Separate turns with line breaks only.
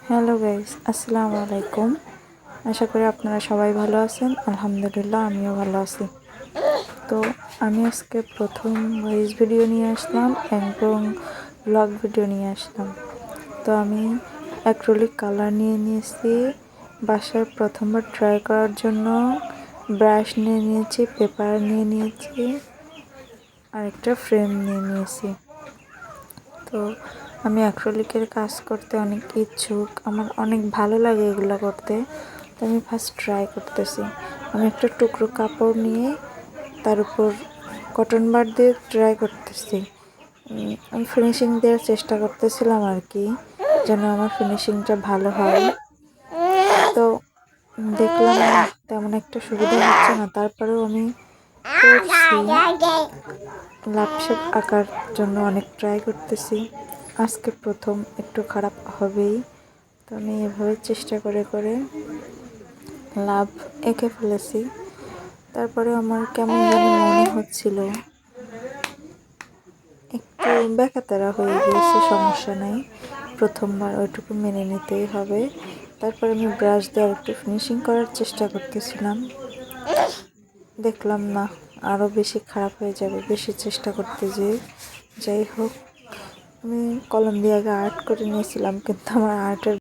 Hello guys, আসসালামু আলাইকুম। আশা করি আপনারা সবাই ভালো আছেন। আলহামদুলিল্লাহ, আমিও ভালো আছি। তো আমি আজকে প্রথম ভয়েস ভিডিও নিয়ে আসলাম এবং ব্লগ ভিডিও নিয়ে আসলাম। তো আমি অ্যাক্রিলিক কালার নিয়ে নিয়েছি বাসায় প্রথমবার ট্রাই করার জন্য। ব্রাশ নিয়ে নিয়েছি, পেপার নিয়ে নিয়েছি, আর একটা ফ্রেম নিয়ে নিয়েছি। তো আমি অ্যাক্রিলিকের কাজ করতে অনেক ইচ্ছুক, আমার অনেক ভালো লাগে এগুলো করতে। তো আমি ফার্স্ট ট্রাই করতেছি। আমি একটা টুকরো কাপড় নিয়ে তার উপর কটন বার দিয়ে ট্রাই করতেছি। আমি ফিনিশিং দেওয়ার চেষ্টা করতেছিলাম আর কি, যেন আমার ফিনিশিংটা ভালো হয়। তো দেখলাম তেমন একটা সুবিধা হচ্ছে না, তারপরেও আমি করছি। লাভ শেপ আঁকার জন্য অনেক ট্রাই করতেছি। আজকে প্রথম একটু খারাপ হবেই। তো আমি এভাবে চেষ্টা করে করে লাভ এঁকে ফেলেছি। তারপরে আমার কেমন জানি মনে হচ্ছিল, একটু বেকাতারা হয়ে গিয়েছে। সমস্যা নাই, প্রথমবার ওইটুকু মেনে নিতেই হবে। তারপরে আমি ব্রাশ দিয়ে একটু ফিনিশিং করার চেষ্টা করতেছিলাম। দেখলাম না, আরও বেশি খারাপ হয়ে যাবে বেশি চেষ্টা করতে যেয়ে। যাই হোক, আমি কলম দিয়ে আগে আর্ট করে নিয়েছিলাম, কিন্তু আমার আর্টের